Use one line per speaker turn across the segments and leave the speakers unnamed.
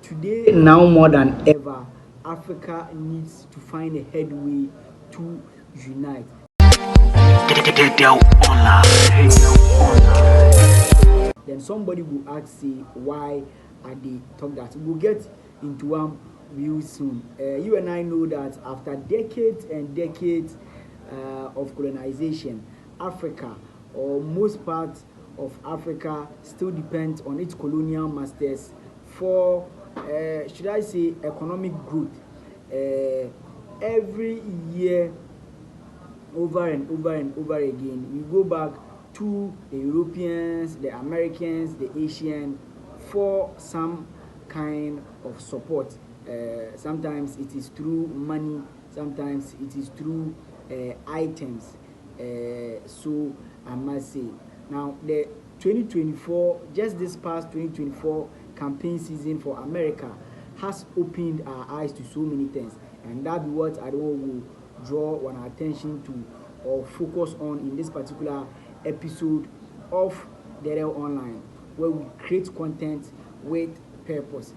Today, now more than ever, Africa needs to find a headway to unite.
Deedew Online.
Then somebody will ask, say, why are they talk that? We'll get into one real soon. You and I know that after decades and decades of colonization, Africa, or most parts of Africa, still depends on its colonial masters for, should I say, economic growth. Every year, over and over and over again, we go back to the Europeans, the Americans, the Asians for some kind of support. Sometimes it is through money, sometimes it is through items. So I must say, now the 2024, just this past 2024 campaign season for America has opened our eyes to so many things, and that's what I don't will draw our attention to or focus on in this particular episode of Deedew Online, where we create content with purpose.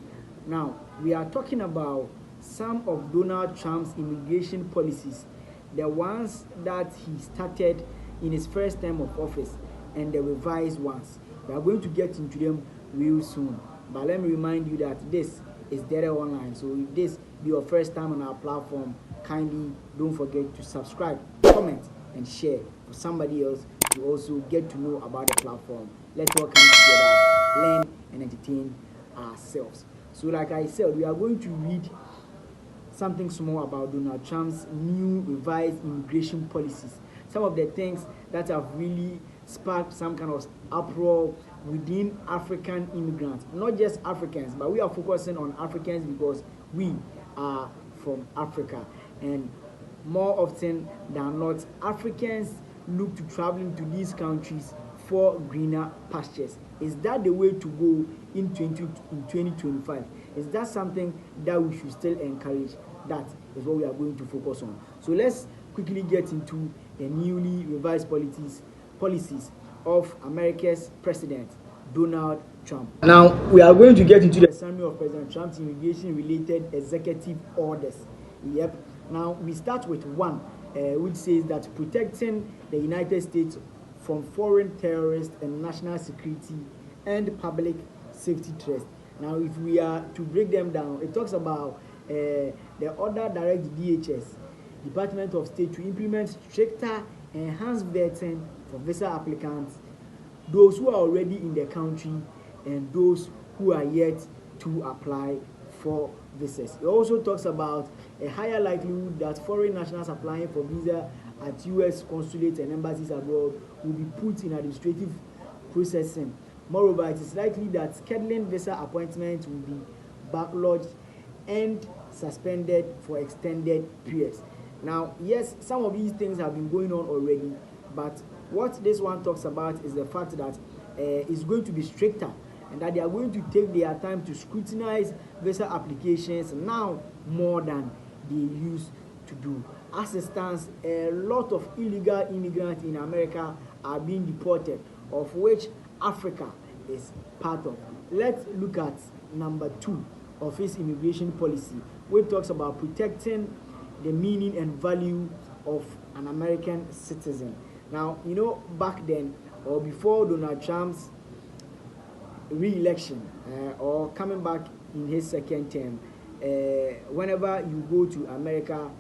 Now, we are talking about some of Donald Trump's immigration policies, the ones that he started in his first term of office and the revised ones. We are going to get into them real soon. But let me remind you that this is Deedew Online. So if this be your first time on our platform, kindly don't forget to subscribe, comment, and share for somebody else to also get to know about the platform. Let's all come together, learn, and entertain ourselves. So like I said, we are going to read something small about Donald Trump's new revised immigration policies. Some of the things that have really sparked some kind of uproar within African immigrants. Not just Africans, but we are focusing on Africans because we are from Africa. And more often than not, Africans look to traveling to these countries for greener pastures. Is that the way to go in 2025? Is that something that we should still encourage? That is what we are going to focus on. So let's quickly get into the newly revised policies of America's President Donald Trump. Now, we are going to get into the summary of President Trump's immigration-related executive orders. Yep. Now, we start with one, which says that protecting the United States from foreign terrorists and national security and public safety threats. Now, if we are to break them down, it talks about the order directs DHS, Department of State, to implement stricter, enhanced vetting for visa applicants, those who are already in the country and those who are yet to apply for visas. It also talks about a higher likelihood that foreign nationals applying for visa at U.S. consulates and embassies abroad will be put in administrative processing. Moreover, it is likely that scheduling visa appointments will be backlogged and suspended for extended periods. Now, yes, some of these things have been going on already, but what this one talks about is the fact that it's going to be stricter and that they are going to take their time to scrutinize visa applications now more than they used to do. As it stands, a lot of illegal immigrants in America are being deported, of which Africa is part of. Let's look at number 2 of his immigration policy, which talks about protecting the meaning and value of an American citizen. Now, you know, back then or before Donald Trump's re-election or coming back in his second term, whenever you go to America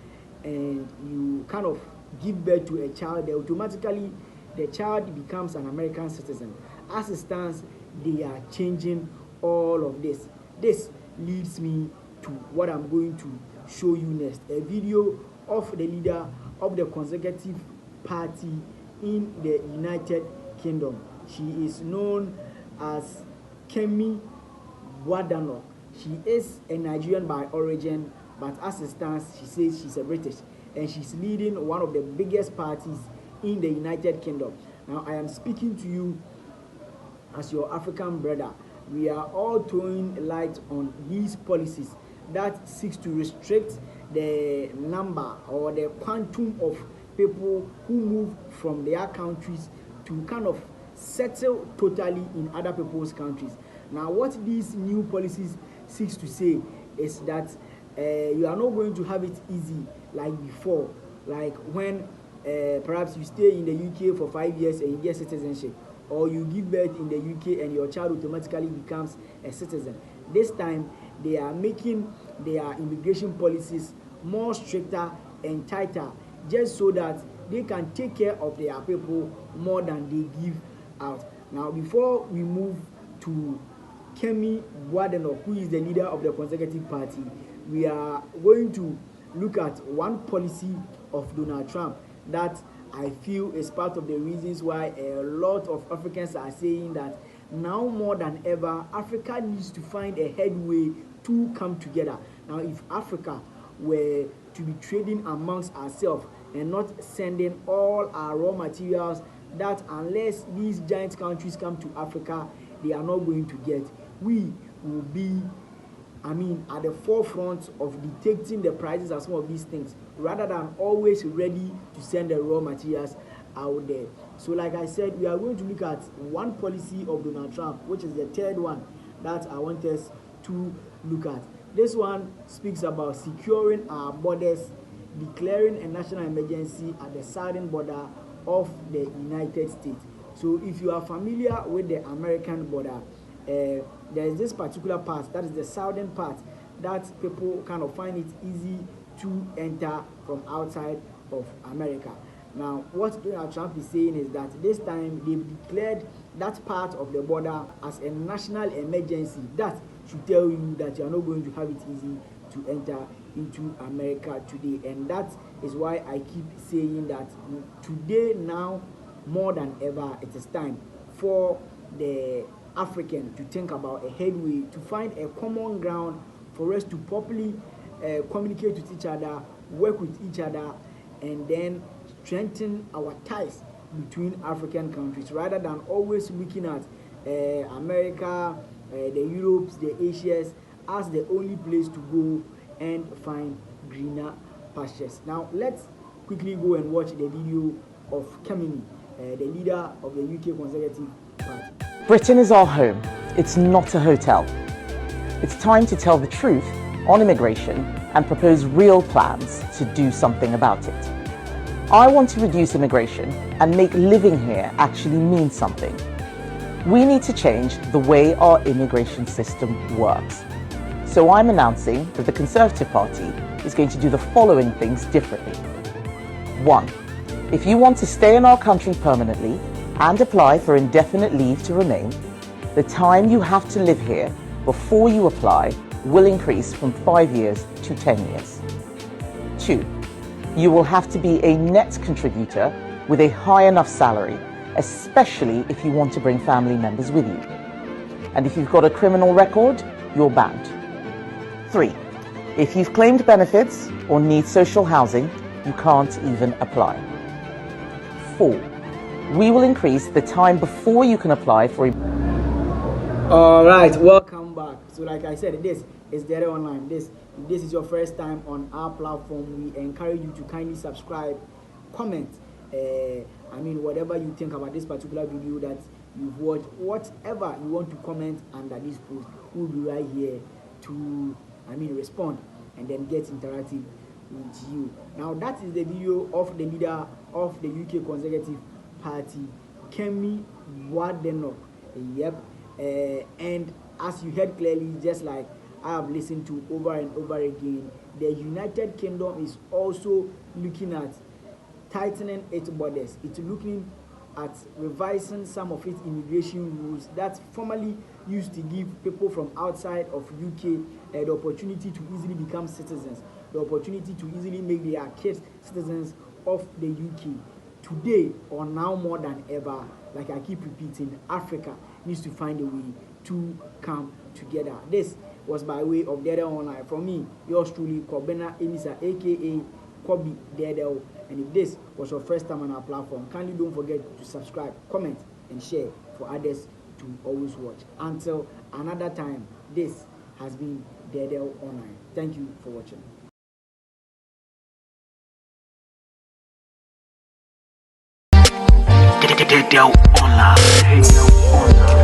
and you kind of give birth to a child, automatically the child becomes an American citizen. As it stands, they are changing all of this. This leads me to what I'm going to show you next, a video of the leader of the Conservative Party in the United Kingdom. She is known as Kemi Badenoch. She is a Nigerian by origin, but as it stands, she says she's a British, and she's leading one of the biggest parties in the United Kingdom. Now, I am speaking to you as your African brother. We are all throwing light on these policies that seeks to restrict the number or the quantum of people who move from their countries to kind of settle totally in other people's countries. Now, what these new policies seeks to say is that you are not going to have it easy like before, like when perhaps you stay in the UK for 5 years and you get citizenship, or you give birth in the UK and your child automatically becomes a citizen. This time they are making their immigration policies more stricter and tighter, just so that they can take care of their people more than they give out. Now, before we move to Kemi Boadenok, who is the leader of the Conservative Party, we are going to look at one policy of Donald Trump that I feel is part of the reasons why a lot of Africans are saying that now more than ever, Africa needs to find a headway to come together. Now, if Africa were to be trading amongst ourselves and not sending all our raw materials that unless these giant countries come to Africa, they are not going to get, we will be at the forefront of detecting the prices of some of these things, rather than always ready to send the raw materials out there. So like I said, we are going to look at one policy of Donald Trump, which is the third one that I want us to look at. This one speaks about securing our borders, declaring a national emergency at the southern border of the United States. So if you are familiar with the American border, there is this particular part, that is the southern part, that people kind of find it easy to enter from outside of America. Now, what Donald Trump is saying is that this time they've declared that part of the border as a national emergency. That should tell you that you are not going to have it easy to enter into America today. And that is why I keep saying that today, now more than ever, it is time for the African to think about a headway, to find a common ground for us to properly communicate with each other, work with each other, and then strengthen our ties between African countries, rather than always looking at America, the Europes, the Asias as the only place to go and find greener pastures. Now, let's quickly go and watch the video of Kemini, the leader of the UK Conservative Party.
Britain is our home. It's not a hotel. It's time to tell the truth on immigration and propose real plans to do something about it. I want to reduce immigration and make living here actually mean something. We need to change the way our immigration system works. So I'm announcing that the Conservative Party is going to do the following things differently. 1. If you want to stay in our country permanently and apply for indefinite leave to remain, the time you have to live here before you apply will increase from 5 years to 10 years. 2. You will have to be a net contributor with a high enough salary, especially if you want to bring family members with you. And if you've got a criminal record, you're banned. 3. If you've claimed benefits or need social housing, you can't even apply. 4. We will increase the time before you can apply for a...
All right, welcome back. So like I said, this is Deedew Online. If this is your first time on our platform, we encourage you to kindly subscribe, comment, whatever you think about this particular video that you've watched, whatever you want to comment under this post, we'll be right here to respond and then get interactive with you. Now, that is the video of the leader of the UK Conservative Party, Kemi Boadenok. Yep. And as you heard clearly, just like I have listened to over and over again, the United Kingdom is also looking at tightening its borders. It's looking at revising some of its immigration rules that formerly used to give people from outside of UK the opportunity to easily become citizens, the opportunity to easily make their kids citizens of the UK. Today, or now more than ever, like I keep repeating, Africa needs to find a way to come together. This was by way of Deedew Online. From me, yours truly, Kobena Emisa, aka Kobe Deedew. And if this was your first time on our platform, kindly don't forget to subscribe, comment, and share for others to always watch. Until another time, this has been Deedew Online. Thank you for watching.
Deedew Online.